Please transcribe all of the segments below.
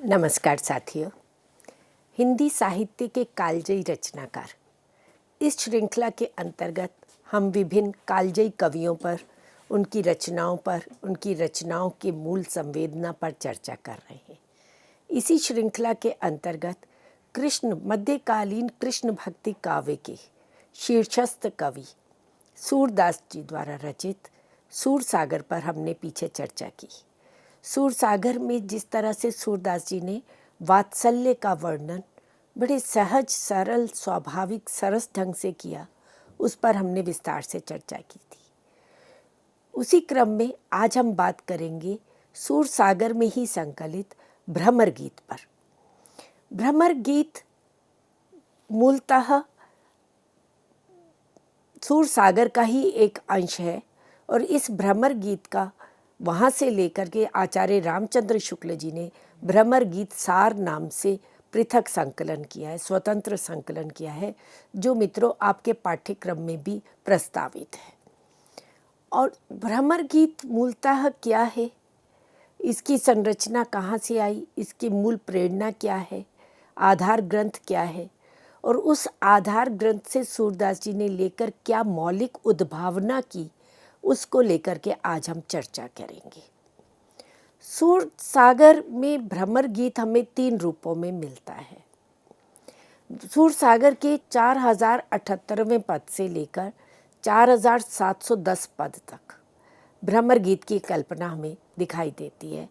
नमस्कार साथियों। हिंदी साहित्य के कालजयी रचनाकार इस श्रृंखला के अंतर्गत हम विभिन्न कालजयी कवियों पर, उनकी रचनाओं के मूल संवेदना पर चर्चा कर रहे हैं। इसी श्रृंखला के अंतर्गत मध्यकालीन कृष्ण भक्ति काव्य के शीर्षस्थ कवि सूरदास जी द्वारा रचित सूरसागर पर हमने पीछे चर्चा की। सूरसागर में जिस तरह से सूरदास जी ने वात्सल्य का वर्णन बड़े सहज, सरल, स्वाभाविक, सरस ढंग से किया, उस पर हमने विस्तार से चर्चा की थी। उसी क्रम में आज हम बात करेंगे सूरसागर में ही संकलित भ्रमर गीत पर। भ्रमर गीत मूलतः सूरसागर का ही एक अंश है और इस भ्रमर गीत का वहाँ से लेकर के आचार्य रामचंद्र शुक्ल जी ने भ्रमर गीत सार नाम से पृथक संकलन किया है, स्वतंत्र संकलन किया है, जो मित्रों आपके पाठ्यक्रम में भी प्रस्तावित है। और भ्रमर गीत मूलतः क्या है, इसकी संरचना कहाँ से आई, इसकी मूल प्रेरणा क्या है, आधार ग्रंथ क्या है और उस आधार ग्रंथ से सूरदास जी ने लेकर क्या मौलिक उद्भावना की, उसको लेकर के आज हम चर्चा करेंगे। सूरसागर में भ्रमर गीत हमें 3 रूपों में मिलता है। सूरसागर के 4078वें पद से लेकर 4710 पद तक भ्रमर गीत की कल्पना हमें दिखाई देती है।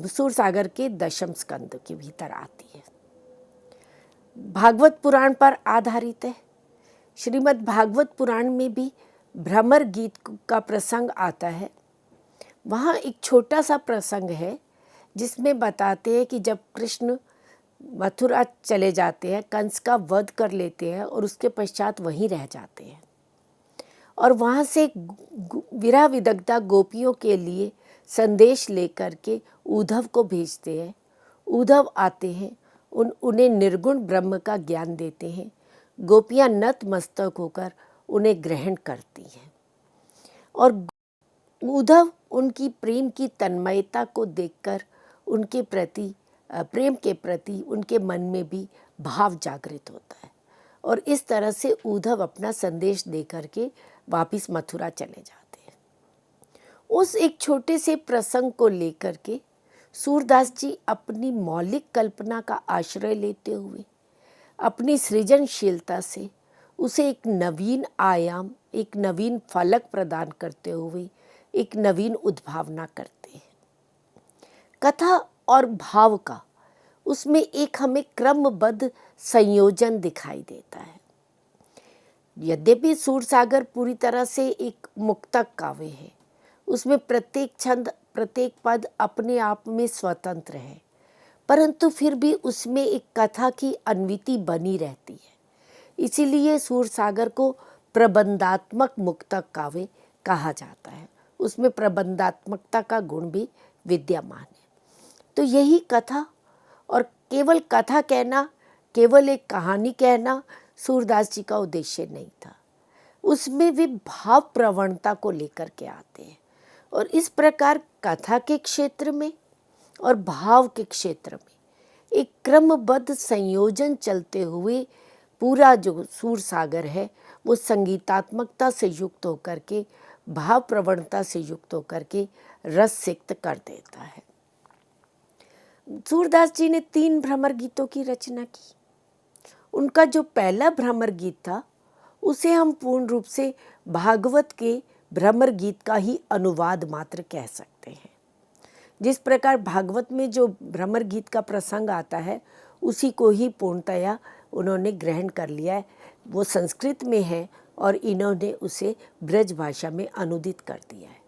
सूरसागर के 10वें स्कंद के भीतर आती है। भागवत पुराण पर आधारित है। श्रीमद् भागवत पुराण में भी भ्रमर गीत का प्रसंग आता है। वहाँ एक छोटा सा प्रसंग है जिसमें बताते हैं कि जब कृष्ण मथुरा चले जाते हैं, कंस का वध कर लेते हैं और उसके पश्चात वहीं रह जाते हैं और वहाँ से विरह विदग्धा गोपियों के लिए संदेश लेकर के उद्धव को भेजते हैं। उद्धव आते हैं, उन्हें निर्गुण ब्रह्म का ज्ञान देते हैं। गोपियाँ नतमस्तक होकर उन्हें ग्रहण करती हैं और उद्धव उनकी प्रेम की तन्मयता को देखकर उनके प्रति, प्रेम के प्रति उनके मन में भी भाव जागृत होता है और इस तरह से उद्धव अपना संदेश दे करके वापिस मथुरा चले जाते हैं। उस एक छोटे से प्रसंग को लेकर के सूरदास जी अपनी मौलिक कल्पना का आश्रय लेते हुए अपनी सृजनशीलता से उसे एक नवीन आयाम, एक नवीन फलक प्रदान करते हुए एक नवीन उद्भावना करते हैं। कथा और भाव का उसमें एक हमें क्रमबद्ध संयोजन दिखाई देता है। यद्यपि सूरसागर पूरी तरह से एक मुक्तक काव्य है, उसमें प्रत्येक छंद, प्रत्येक पद अपने आप में स्वतंत्र है, परंतु फिर भी उसमें एक कथा की अन्विति बनी रहती है। इसीलिए सूरसागर को प्रबंधात्मक मुक्तक काव्य कहा जाता है। उसमें प्रबंधात्मकता का गुण भी विद्यमान है। तो यही कथा, और केवल कथा कहना, केवल एक कहानी कहना सूरदास जी का उद्देश्य नहीं था। उसमें वे भाव प्रवणता को लेकर के आते हैं और इस प्रकार कथा के क्षेत्र में और भाव के क्षेत्र में एक क्रमबद्ध संयोजन चलते हुए पूरा जो सूरसागर है वो संगीतात्मकता से युक्त होकर के, भाव प्रवणता से युक्त होकर के रस सिक्त कर देता है। सूरदास जी ने 3 भ्रमर गीतों की रचना की। उनका जो पहला भ्रमर गीत था उसे हम पूर्ण रूप से भागवत के भ्रमर गीत का ही अनुवाद मात्र कह सकते हैं। जिस प्रकार भागवत में जो भ्रमर गीत का प्रसंग आता है उसी को ही पूर्णतया उन्होंने ग्रहण कर लिया है। वो संस्कृत में है और इन्होंने उसे ब्रज भाषा में अनुदित कर दिया है।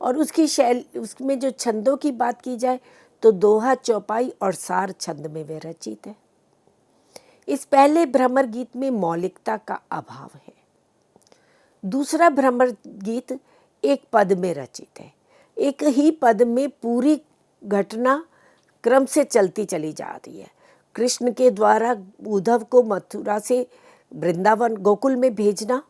और उसकी शैली, उसमें जो छंदों की बात की जाए तो दोहा, चौपाई और सार छंद में वे रचित है। इस पहले भ्रमर गीत में मौलिकता का अभाव है। दूसरा भ्रमर गीत एक पद में रचित है। एक ही पद में पूरी घटना क्रम से चलती चली जा रही है। कृष्ण के द्वारा उद्धव को मथुरा से वृंदावन गोकुल में भेजना,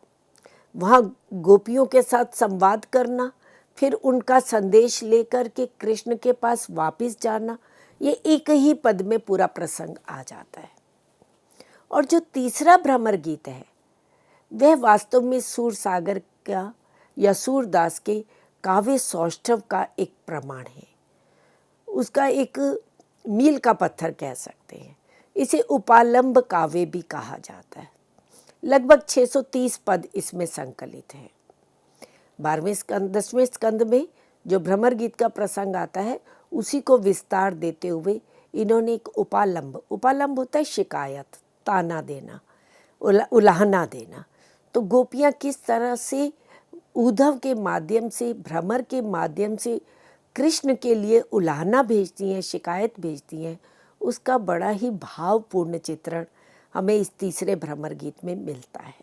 वहाँ गोपियों के साथ संवाद करना, फिर उनका संदेश लेकर के कृष्ण के पास वापस जाना, ये एक ही पद में पूरा प्रसंग आ जाता है। और जो तीसरा भ्रमर गीत है वह वास्तव में सूरसागर का या सूरदास के काव्य सौष्ठव का एक प्रमाण है, उसका एक मील का पत्थर कह सकते हैं। इसे उपालंब काव्य भी कहा जाता है। लगभग 630 पद इसमें संकलित हैं। 10वें स्कंद में जो भ्रमर गीत का प्रसंग आता है उसी को विस्तार देते हुए इन्होंने एक उपालंब होता है शिकायत, ताना देना, उलाहना देना। तो गोपियाँ किस तरह से उद्धव के माध्यम से, भ्रमर के माध्यम से कृष्ण के लिए उलाहना भेजती हैं, शिकायत भेजती हैं, उसका बड़ा ही भावपूर्ण चित्रण हमें इस तीसरे भ्रमर गीत में मिलता है।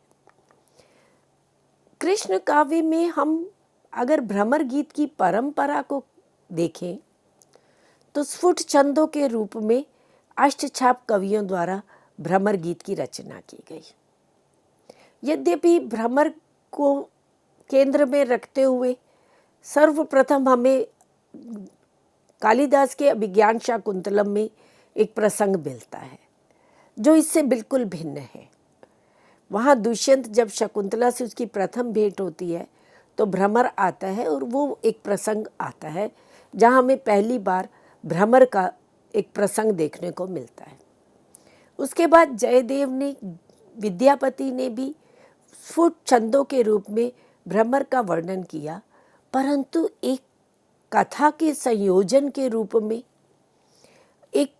कृष्ण काव्य में हम अगर भ्रमर गीत की परंपरा को देखें तो स्फुट छंदों के रूप में अष्टछाप कवियों द्वारा भ्रमर गीत की रचना की गई। यद्यपि भ्रमर को केंद्र में रखते हुए सर्वप्रथम हमें कालिदास के अभिज्ञान शाकुंतलम में एक प्रसंग मिलता है जो इससे बिल्कुल भिन्न है। वहाँ दुष्यंत जब शकुंतला से उसकी प्रथम भेंट होती है तो भ्रमर आता है और वो एक प्रसंग आता है जहाँ हमें पहली बार भ्रमर का एक प्रसंग देखने को मिलता है। उसके बाद जयदेव ने, विद्यापति ने भी स्फुट छंदों के रूप में भ्रमर का वर्णन किया, परंतु एक कथा के संयोजन के रूप में एक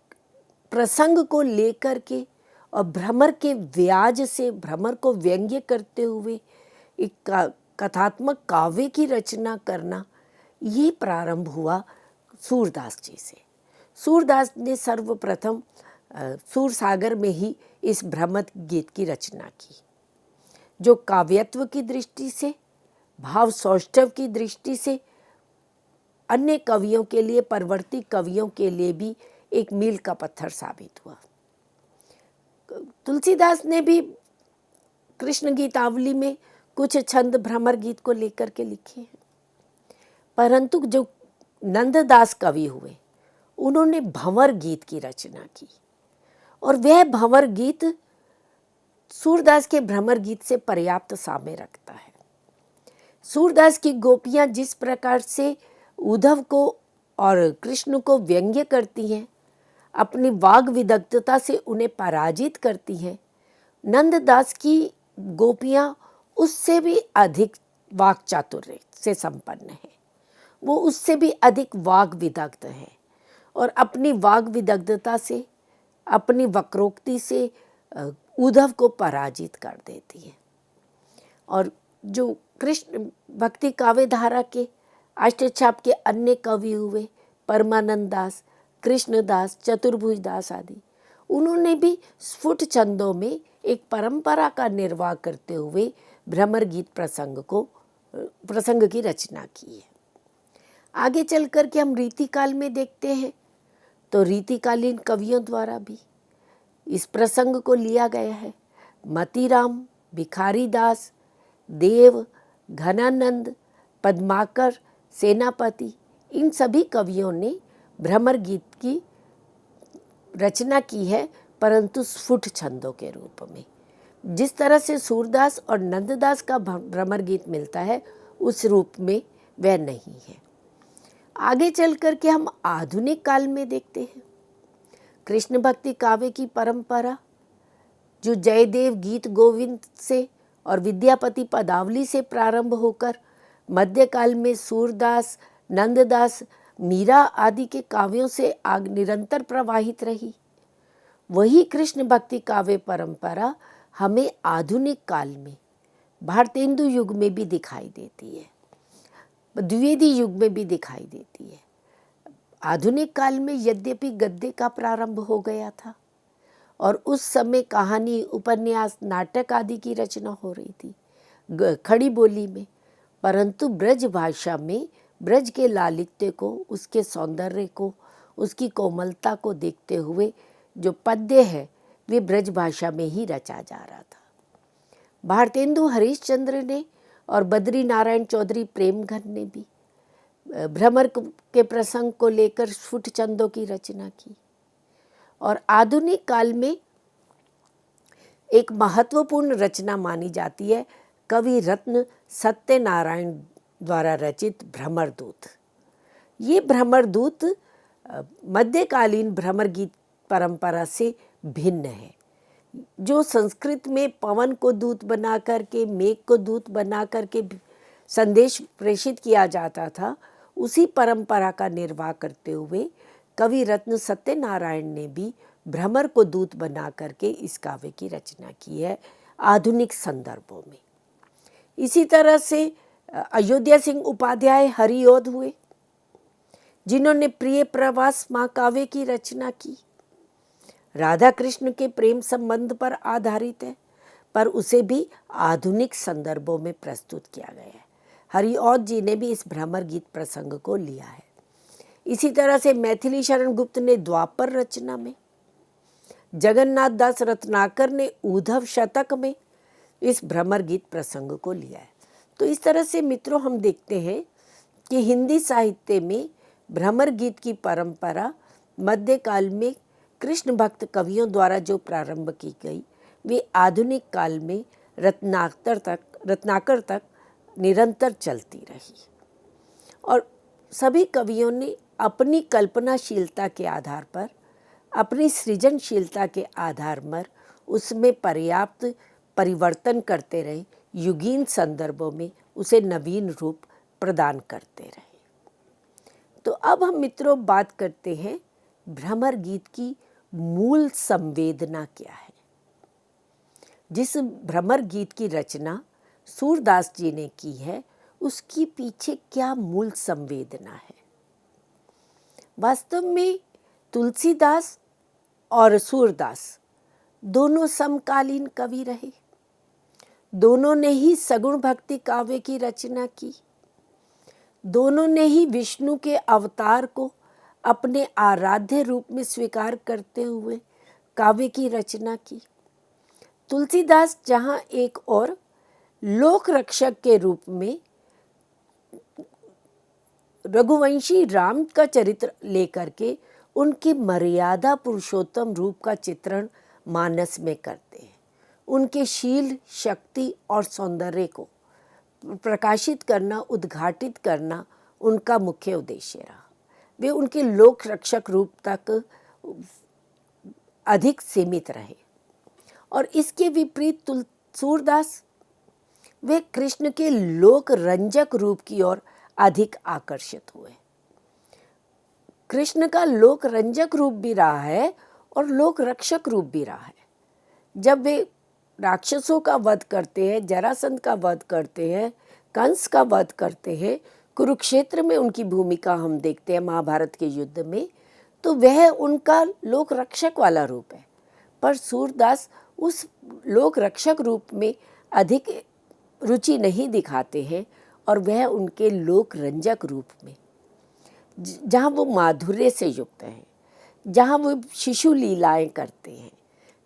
प्रसंग को लेकर के और भ्रमर के व्याज से भ्रमर को व्यंग्य करते हुए एक कथात्मक काव्य की रचना करना, ये प्रारंभ हुआ सूरदास जी से। सूरदास ने सर्वप्रथम सूरसागर में ही इस भ्रमर गीत की रचना की, जो काव्यत्व की दृष्टि से, भाव सौष्ठव की दृष्टि से अन्य कवियों के लिए, परवर्ती कवियों के लिए भी एक मील का पत्थर साबित हुआ। तुलसीदास ने भी कृष्ण गीतावली में कुछ छंद भ्रमर गीत को लेकर के लिखे हैं, परंतु जो नंददास कवि हुए उन्होंने भंवर गीत की रचना की और वह भंवर गीत सूरदास के भ्रमर गीत से पर्याप्त साम्य रखता है। सूरदास की गोपियाँ जिस प्रकार से उद्धव को और कृष्ण को व्यंग्य करती हैं, अपनी वाग विदग्धता से उन्हें पराजित करती हैं, नंददास की गोपियाँ उससे भी अधिक वाक चातुर्य से संपन्न है, वो उससे भी अधिक वाग विदग्ध है और अपनी वाग विदग्धता से, अपनी वक्रोक्ति से उद्धव को पराजित कर देती है। और जो कृष्ण भक्ति काव्य धारा के अष्टछाप के अन्य कवि हुए, परमानंद दास, कृष्णदास, चतुर्भुज दास आदि, उन्होंने भी स्फुट छंदों में एक परंपरा का निर्वाह करते हुए भ्रमर गीत प्रसंग की रचना की है। आगे चल कर के हम रीतिकाल में देखते हैं तो रीतिकालीन कवियों द्वारा भी इस प्रसंग को लिया गया है। मतीराम, भिखारी दास, देव, घनानंद, पद्माकर, सेनापति, इन सभी कवियों ने भ्रमर गीत की रचना की है, परंतु स्फुट छंदों के रूप में। जिस तरह से सूरदास और नंददास का भ्रमर गीत मिलता है उस रूप में वह नहीं है। आगे चल कर के हम आधुनिक काल में देखते हैं कृष्ण भक्ति काव्य की परंपरा, जो जयदेव गीत गोविंद से और विद्यापति पदावली से प्रारंभ होकर मध्यकाल में सूरदास, नंददास, मीरा आदि के काव्यों से आग निरंतर प्रवाहित रही। वही कृष्ण भक्ति काव्य परंपरा हमें आधुनिक काल में भारतेंदु युग में भी दिखाई देती है, द्विवेदी युग में भी दिखाई देती है। आधुनिक काल में यद्यपि गद्य का प्रारंभ हो गया था और उस समय कहानी, उपन्यास, नाटक आदि की रचना हो रही थी खड़ी बोली में, परंतु ब्रज भाषा में ब्रज के लालित्य को, उसके सौंदर्य को, उसकी कोमलता को देखते हुए जो पद्य है वे ब्रज भाषा में ही रचा जा रहा था। भारतेंदु हरीशचंद्र ने और बद्री नारायण चौधरी प्रेमघन ने भी भ्रमर के प्रसंग को लेकर स्फुट छंदों की रचना की। और आधुनिक काल में एक महत्वपूर्ण रचना मानी जाती है कवि रत्न सत्यनारायण द्वारा रचित भ्रमरदूत। ये भ्रमरदूत मध्यकालीन भ्रमर गीत परंपरा से भिन्न है, जो संस्कृत में पवन को दूत बना करके, मेघ को दूत बना करके संदेश प्रेषित किया जाता था। उसी परंपरा का निर्वाह करते हुए कवि रत्न सत्यनारायण ने भी भ्रमर को दूत बना करके इस काव्य की रचना की है आधुनिक संदर्भों में। इसी तरह से अयोध्या सिंह उपाध्याय हरिऔध हुए, जिन्होंने प्रिय प्रवास महाकाव्य की रचना की। राधा कृष्ण के प्रेम संबंध पर आधारित है, पर उसे भी आधुनिक संदर्भों में प्रस्तुत किया गया है। हरिऔध जी ने भी इस भ्रमर गीत प्रसंग को लिया है। इसी तरह से मैथिली शरण गुप्त ने द्वापर रचना में, जगन्नाथ दास रत्नाकर ने उद्धव शतक में इस भ्रमर गीत प्रसंग को लिया है। तो इस तरह से मित्रों हम देखते हैं कि हिंदी साहित्य में भ्रमर गीत की परंपरा मध्यकाल में कृष्ण भक्त कवियों द्वारा जो प्रारंभ की गई, वे आधुनिक काल में रत्नाकर तक निरंतर चलती रही। और सभी कवियों ने अपनी कल्पनाशीलता के आधार पर, अपनी सृजनशीलता के आधार पर उसमें पर्याप्त परिवर्तन करते रहे, युगीन संदर्भों में उसे नवीन रूप प्रदान करते रहे। तो अब हम मित्रों बात करते हैं भ्रमर गीत की मूल संवेदना क्या है। जिस भ्रमर गीत की रचना सूरदास जी ने की है, उसकी पीछे क्या मूल संवेदना है। वास्तव में तुलसीदास और सूरदास दोनों समकालीन कवि रहे। दोनों ने ही सगुण भक्ति काव्य की रचना की। दोनों ने ही विष्णु के अवतार को अपने आराध्य रूप में स्वीकार करते हुए काव्य की रचना की। तुलसीदास जहाँ एक और लोक रक्षक के रूप में रघुवंशी राम का चरित्र लेकर के उनके मर्यादा पुरुषोत्तम रूप का चित्रण मानस में करते हैं। उनके शील, शक्ति और सौंदर्य को प्रकाशित करना, उद्घाटित करना उनका मुख्य उद्देश्य रहा। वे उनके लोक रक्षक रूप तक अधिक सीमित रहे। और इसके विपरीत सूरदास वे कृष्ण के लोक रंजक रूप की ओर अधिक आकर्षित हुए। कृष्ण का लोक रंजक रूप भी रहा है और लोक रक्षक रूप भी रहा है। जब वे राक्षसों का वध करते हैं, जरासंध का वध करते हैं, कंस का वध करते हैं, कुरुक्षेत्र में उनकी भूमिका हम देखते हैं महाभारत के युद्ध में, तो वह उनका लोक रक्षक वाला रूप है। पर सूरदास उस लोक रक्षक रूप में अधिक रुचि नहीं दिखाते हैं और वह उनके लोक रंजक रूप में, जहाँ वो माधुर्य से युक्त हैं, जहाँ वो शिशु लीलाएं करते हैं,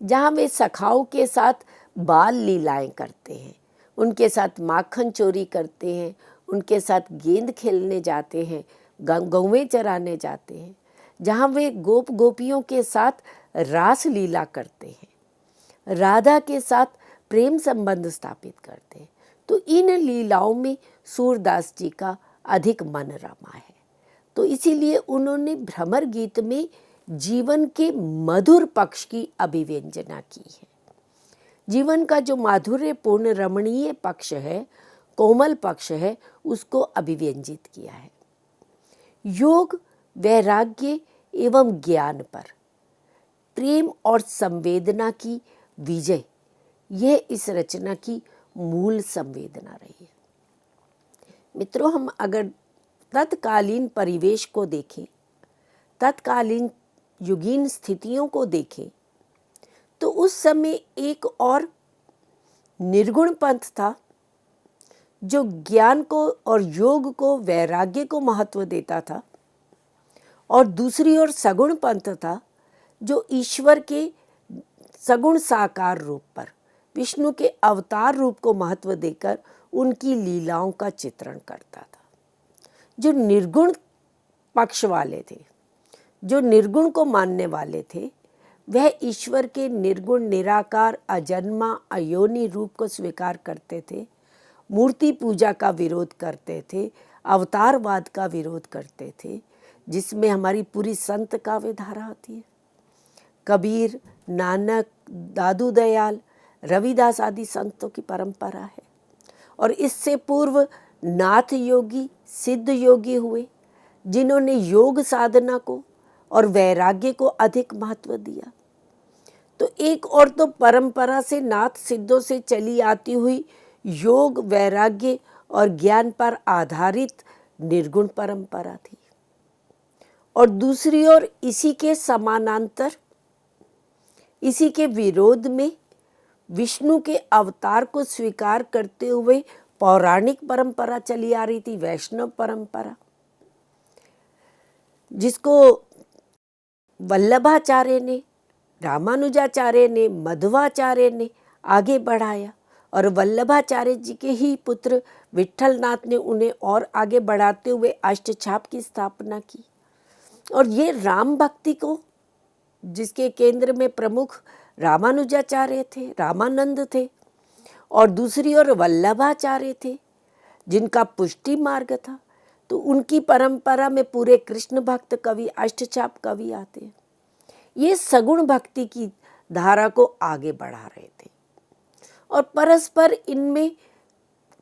जहाँ वे सखाओं के साथ बाल लीलाएं करते हैं, उनके साथ माखन चोरी करते हैं, उनके साथ गेंद खेलने जाते हैं, गौवें चराने जाते हैं, जहाँ वे गोप गोपियों के साथ रास लीला करते हैं, राधा के साथ प्रेम संबंध स्थापित करते हैं। तो इन लीलाओं में सूरदास जी का अधिक मन रमा है। तो इसीलिए उन्होंने भ्रमर गीत में जीवन के मधुर पक्ष की अभिव्यंजना की है। जीवन का जो माधुर्यपूर्ण रमणीय पक्ष है, कोमल पक्ष है, उसको अभिव्यंजित किया है। योग, वैराग्य एवं ज्ञान पर प्रेम और संवेदना की विजय, यह इस रचना की मूल संवेदना रही है। मित्रों, हम अगर तत्कालीन परिवेश को देखें, तत्कालीन युगीन स्थितियों को देखें, तो उस समय एक और निर्गुण पंथ था जो ज्ञान को और योग को, वैराग्य को महत्व देता था, और दूसरी ओर सगुण पंथ था जो ईश्वर के सगुण साकार रूप पर, विष्णु के अवतार रूप को महत्व देकर उनकी लीलाओं का चित्रण करता था। जो निर्गुण पक्ष वाले थे, जो निर्गुण को मानने वाले थे, वह ईश्वर के निर्गुण निराकार अजन्मा अयोनि रूप को स्वीकार करते थे, मूर्ति पूजा का विरोध करते थे, अवतारवाद का विरोध करते थे, जिसमें हमारी पूरी संत काव्य धारा आती है। कबीर, नानक, दादू दयाल, रविदास आदि संतों की परंपरा है। और इससे पूर्व नाथ योगी, सिद्ध योगी हुए, जिन्होंने योग साधना को और वैराग्य को अधिक महत्व दिया। तो एक और तो परंपरा से नाथ सिद्धों से चली आती हुई योग, वैराग्य और ज्ञान पर आधारित निर्गुण परंपरा थी, और दूसरी ओर इसी के समानांतर, इसी के विरोध में विष्णु के अवतार को स्वीकार करते हुए पौराणिक परंपरा चली आ रही थी, वैष्णव परंपरा, जिसको वल्लभाचार्य ने, रामानुजाचार्य ने, मध्वाचार्य ने आगे बढ़ाया, और वल्लभाचार्य जी के ही पुत्र विट्ठलनाथ ने उन्हें और आगे बढ़ाते हुए अष्टछाप की स्थापना की। और ये राम भक्ति को, जिसके केंद्र में प्रमुख रामानुजाचार्य थे, रामानंद थे, और दूसरी ओर वल्लभाचार्य थे, जिनका पुष्टि मार्ग था, तो उनकी परंपरा में पूरे कृष्ण भक्त कवि, अष्टछाप कवि आते हैं। ये सगुण भक्ति की धारा को आगे बढ़ा रहे थे, और परस्पर इनमें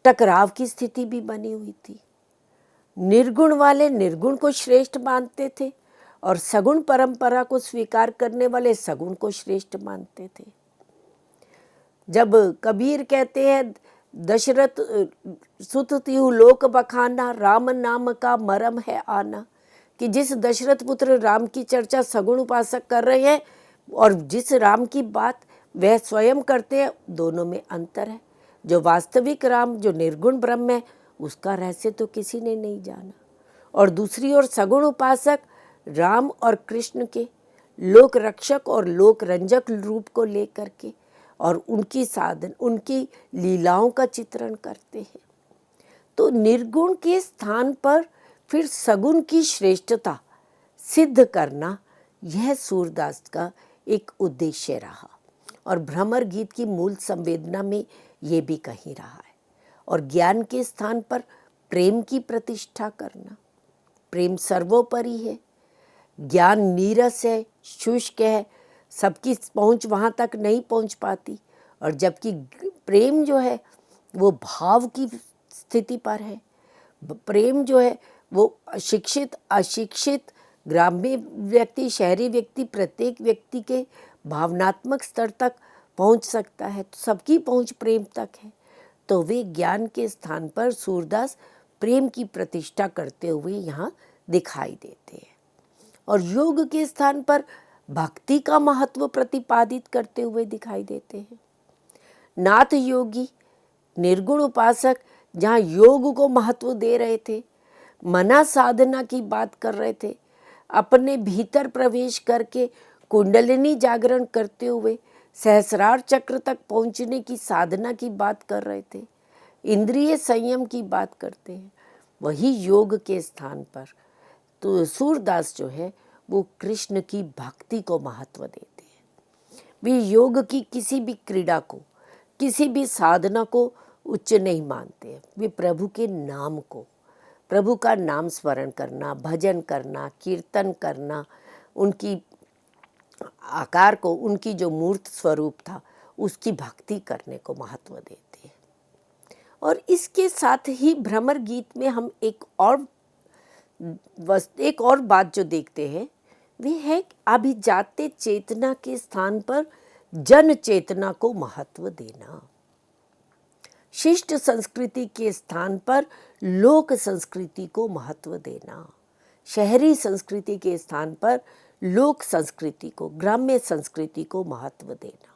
टकराव की स्थिति भी बनी हुई थी। निर्गुण वाले निर्गुण को श्रेष्ठ मानते थे, और सगुण परंपरा को स्वीकार करने वाले सगुण को श्रेष्ठ मानते थे। जब कबीर कहते हैं, दशरथ सुत तिहु लोक बखाना, राम नाम का मरम है आना, कि जिस दशरथ पुत्र राम की चर्चा सगुण उपासक कर रहे हैं और जिस राम की बात वह स्वयं करते हैं, दोनों में अंतर है। जो वास्तविक राम, जो निर्गुण ब्रह्म है, उसका रहस्य तो किसी ने नहीं जाना। और दूसरी ओर सगुण उपासक राम और कृष्ण के लोक रक्षक और लोक रंजक रूप को लेकर के और उनकी साधन, उनकी लीलाओं का चित्रण करते हैं। तो निर्गुण के स्थान पर फिर सगुण की श्रेष्ठता सिद्ध करना, यह सूरदास का एक उद्देश्य रहा, और भ्रमर गीत की मूल संवेदना में ये भी कहीं रहा है। और ज्ञान के स्थान पर प्रेम की प्रतिष्ठा करना, प्रेम सर्वोपरि है, ज्ञान नीरस है, शुष्क है, सबकी पहुंच वहाँ तक नहीं पहुंच पाती, और जबकि प्रेम जो है वो भाव की स्थिति पर है। प्रेम जो है वो शिक्षित, अशिक्षित, ग्रामीण व्यक्ति, शहरी व्यक्ति, प्रत्येक व्यक्ति के भावनात्मक स्तर तक पहुंच सकता है, तो सबकी पहुंच प्रेम तक है। तो वे ज्ञान के स्थान पर सूरदास प्रेम की प्रतिष्ठा करते हुए यहाँ दिखाई देते हैं, और योग के स्थान पर भक्ति का महत्व प्रतिपादित करते हुए दिखाई देते हैं। नाथ योगी, निर्गुण उपासक जहाँ योग को महत्व दे रहे थे, मना साधना की बात कर रहे थे, अपने भीतर प्रवेश करके कुंडलिनी जागरण करते हुए सहस्रार चक्र तक पहुँचने की साधना की बात कर रहे थे, इंद्रिय संयम की बात करते हैं, वही योग के स्थान पर तो सूरदास जो है वो कृष्ण की भक्ति को महत्व देते हैं। वे योग की किसी भी क्रीड़ा को, किसी भी साधना को उच्च नहीं मानते हैं। वे प्रभु के नाम को, प्रभु का नाम स्मरण करना, भजन करना, कीर्तन करना, उनकी आकार को, उनकी जो मूर्त स्वरूप था उसकी भक्ति करने को महत्व देते हैं। और इसके साथ ही भ्रमर गीत में हम एक और बात जो देखते हैं वे है अभिजात्य चेतना के स्थान पर जन चेतना को महत्व देना, शिष्ट संस्कृति के स्थान पर लोक संस्कृति को महत्व देना, शहरी संस्कृति के स्थान पर लोक संस्कृति को, ग्राम्य संस्कृति को महत्व देना।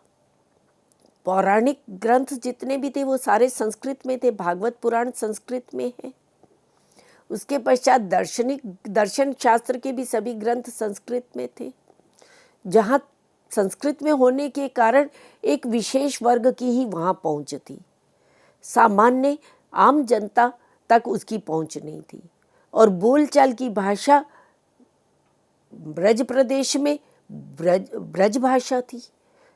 पौराणिक ग्रंथ जितने भी थे वो सारे संस्कृत में थे, भागवत पुराण संस्कृत में है। उसके पश्चात दर्शन शास्त्र के भी सभी ग्रंथ संस्कृत में थे। जहाँ संस्कृत में होने के कारण एक विशेष वर्ग की ही वहाँ पहुँच थी, सामान्य आम जनता तक उसकी पहुँच नहीं थी। और बोलचाल की भाषा ब्रज प्रदेश में ब्रज भाषा थी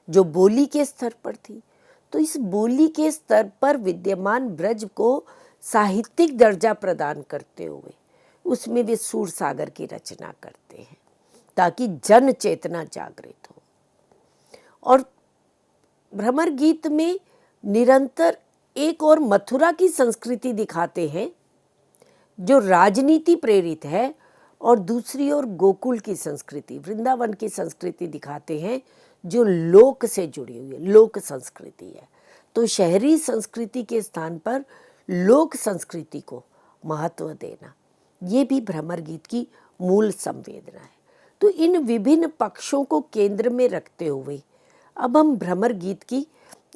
जो बोली के स्तर पर थी। तो इस बोली के स्तर पर विद्यमान ब्रज को साहित्यिक दर्जा प्रदान करते हुए उसमें वे सूर सागर की रचना करते हैं ताकि जन चेतना जागृत हो। और भ्रमर गीत में निरंतर एक और मथुरा की संस्कृति दिखाते हैं जो राजनीति प्रेरित है, और दूसरी ओर गोकुल की संस्कृति, वृंदावन की संस्कृति दिखाते हैं जो लोक से जुड़ी हुई है, लोक संस्कृति है। तो शहरी संस्कृति के स्थान पर लोक संस्कृति को महत्व देना, ये भी भ्रमर गीत की मूल संवेदना है। तो इन विभिन्न पक्षों को केंद्र में रखते हुए अब हम भ्रमर गीत की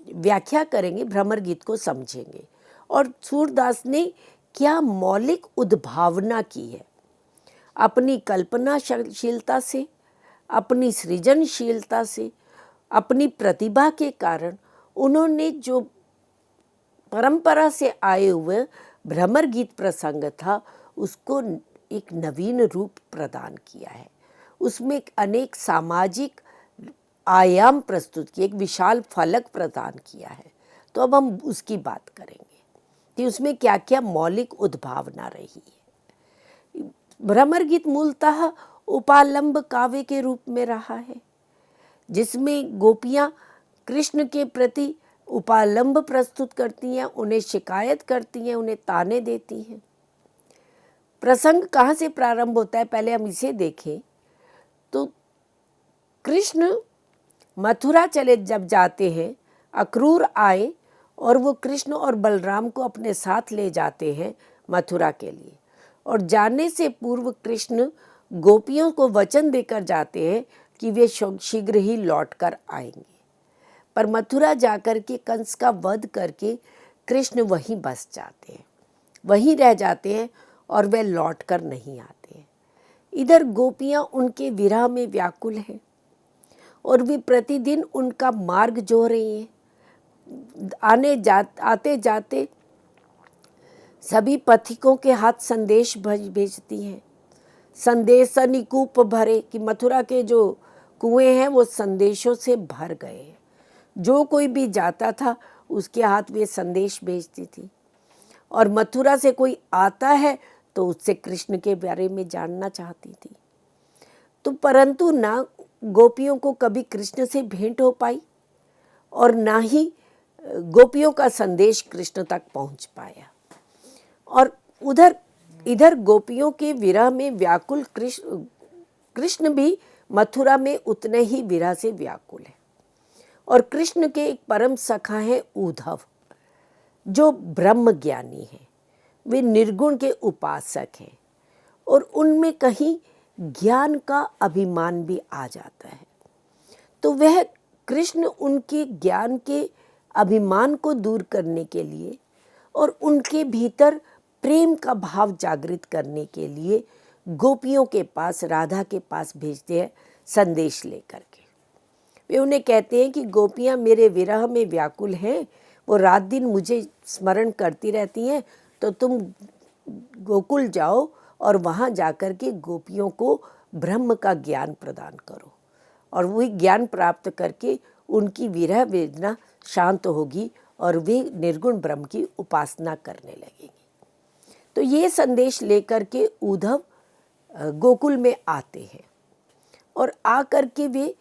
व्याख्या करेंगे, भ्रमर गीत को समझेंगे और सूरदास ने क्या मौलिक उद्भावना की है। अपनी कल्पनाशीलता से, अपनी सृजनशीलता से, अपनी प्रतिभा के कारण उन्होंने जो परंपरा से आए हुए भ्रमर गीत प्रसंग था उसको एक नवीन रूप प्रदान किया है। उसमें अनेक सामाजिक आयाम प्रस्तुत किए, एक विशाल फलक प्रदान किया है। तो अब हम उसकी बात करेंगे कि उसमें क्या क्या मौलिक उद्भावना रही है। भ्रमर गीत मूलतः उपालंब काव्य के रूप में रहा है जिसमें गोपियाँ कृष्ण के प्रति उपालंब प्रस्तुत करती हैं, उन्हें शिकायत करती हैं, उन्हें ताने देती हैं। प्रसंग कहाँ से प्रारंभ होता है पहले हम इसे देखें। तो कृष्ण मथुरा चले जब जाते हैं, अक्रूर आए और वो कृष्ण और बलराम को अपने साथ ले जाते हैं मथुरा के लिए। और जाने से पूर्व कृष्ण गोपियों को वचन देकर जाते हैं कि वे शीघ्र ही लौट कर आएंगे। पर मथुरा जाकर के कंस का वध करके कृष्ण वहीं बस जाते हैं, वहीं रह जाते हैं और वे लौट कर नहीं आते हैं। इधर गोपियाँ उनके विरह में व्याकुल हैं और वे प्रतिदिन उनका मार्ग जो रही हैं। आते जाते सभी पथिकों के हाथ संदेश भेजती हैं। संदेश निकूप भरे कि मथुरा के जो कुएं हैं वो संदेशों से भर गए हैं। जो कोई भी जाता था उसके हाथ वे संदेश भेजती थी। और मथुरा से कोई आता है तो उससे कृष्ण के बारे में जानना चाहती थी। तो परंतु ना गोपियों को कभी कृष्ण से भेंट हो पाई और ना ही गोपियों का संदेश कृष्ण तक पहुंच पाया। और इधर गोपियों के विरह में व्याकुल कृष्ण भी मथुरा में उतने ही विरह से व्याकुल है। और कृष्ण के एक परम सखा है उद्धव जो ब्रह्म ज्ञानी है, वे निर्गुण के उपासक हैं और उनमें कहीं ज्ञान का अभिमान भी आ जाता है। तो वह कृष्ण उनके ज्ञान के अभिमान को दूर करने के लिए और उनके भीतर प्रेम का भाव जागृत करने के लिए गोपियों के पास, राधा के पास भेजते हैं संदेश लेकर के। वे उन्हें कहते हैं कि गोपियाँ मेरे विरह में व्याकुल हैं, वो रात दिन मुझे स्मरण करती रहती हैं, तो तुम गोकुल जाओ और वहाँ जाकर के गोपियों को ब्रह्म का ज्ञान प्रदान करो और वही ज्ञान प्राप्त करके उनकी विरह वेदना शांत होगी और वे निर्गुण ब्रह्म की उपासना करने लगेंगे। तो ये संदेश लेकर के उद्धव गोकुल में आते हैं और आकर के वे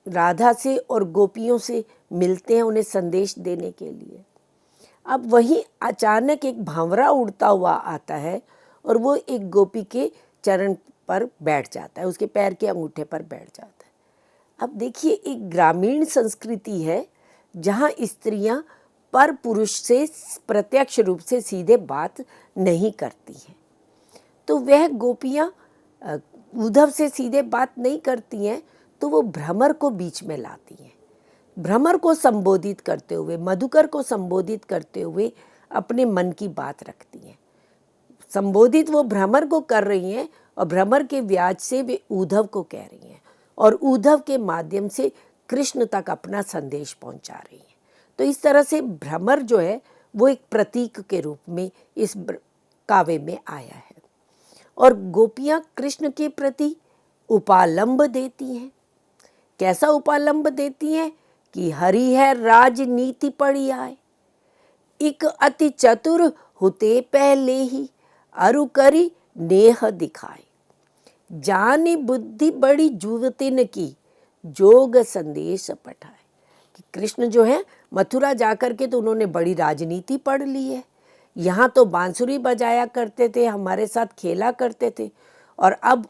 राधा से और गोपियों से मिलते हैं उन्हें संदेश देने के लिए। अब वहीं अचानक एक भंवरा उड़ता हुआ आता है और वो एक गोपी के चरण पर बैठ जाता है, उसके पैर के अंगूठे पर बैठ जाता है। अब देखिए, एक ग्रामीण संस्कृति है जहाँ स्त्रियाँ पर पुरुष से प्रत्यक्ष रूप से सीधे बात नहीं करती हैं। तो वह गोपियाँ उद्धव से सीधे बात नहीं करती हैं, तो वो भ्रमर को बीच में लाती हैं। भ्रमर को संबोधित करते हुए, मधुकर को संबोधित करते हुए अपने मन की बात रखती हैं। संबोधित वो भ्रमर को कर रही हैं और भ्रमर के व्याज से वे उद्धव को कह रही हैं और उद्धव के माध्यम से कृष्ण तक अपना संदेश पहुंचा रही हैं। तो इस तरह से भ्रमर जो है वो एक प्रतीक के रूप में इस काव्य में आया है। और गोपियाँ कृष्ण के प्रति उपालंब देती हैं। कैसा उपालंब देती हैं कि हरि है राजनीति पड़ी आए, एक अति चतुर होते पहले ही अरु करी नेह दिखाए, जानी बुद्धि बड़ी जुवतिन की जोग संदेश पठाए। कि कृष्ण जो है मथुरा जाकर के तो उन्होंने बड़ी राजनीति पढ़ ली है। यहाँ तो बांसुरी बजाया करते थे, हमारे साथ खेला करते थे, और अब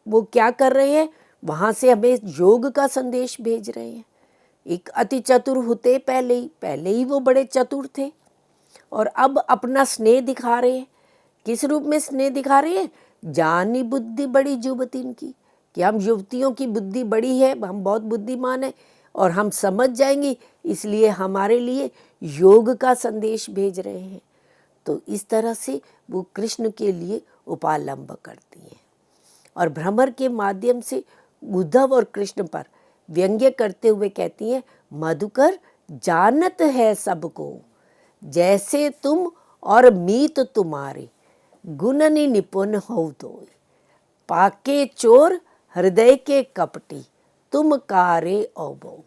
वो क्या कर रहे हैं, वहाँ से हमें योग का संदेश भेज रहे हैं। एक अति चतुर होते पहले ही वो बड़े चतुर थे, और अब अपना स्नेह दिखा रहे हैं। किस रूप में स्नेह दिखा रहे हैं? जानी बुद्धि बड़ी युवतीन की, कि हम युवतियों की बुद्धि बड़ी है, हम बहुत बुद्धिमान हैं और हम समझ जाएंगे, इसलिए हमारे लिए योग का संदेश भेज रहे हैं। तो इस तरह से वो कृष्ण के लिए उपालंब करती हैं और भ्रमर के माध्यम से उद्धव और कृष्ण पर व्यंग्य करते हुए कहती हैं, मधुकर जानत है सबको, जैसे तुम और मीत तुम्हारे, गुणनि निपुण हो दोय, पाके चोर हृदय के कपटी, तुम कारे ओबो।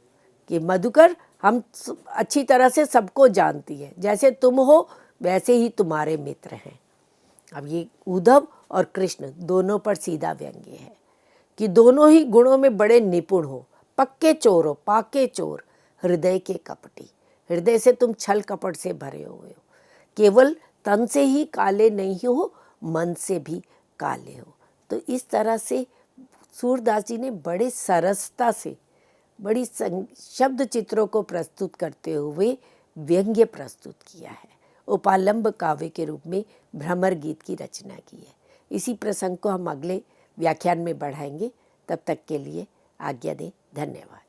कि मधुकर हम अच्छी तरह से सबको जानती है, जैसे तुम हो वैसे ही तुम्हारे मित्र हैं। अब ये उद्धव और कृष्ण दोनों पर सीधा व्यंग्य है कि दोनों ही गुणों में बड़े निपुण हो, पक्के चोर हो, पाके चोर, हृदय के कपटी, हृदय से तुम छल कपट से भरे हुए हो, केवल तन से ही काले नहीं हो, मन से भी काले हो। तो इस तरह से सूरदास जी ने बड़े सरसता से बड़ी शब्द चित्रों को प्रस्तुत करते हुए व्यंग्य प्रस्तुत किया है। उपालंब काव्य के रूप में भ्रमर गीत की रचना की है। इसी प्रसंग को हम अगले व्याख्यान में बढ़ाएंगे। तब तक के लिए आज्ञा दें। धन्यवाद।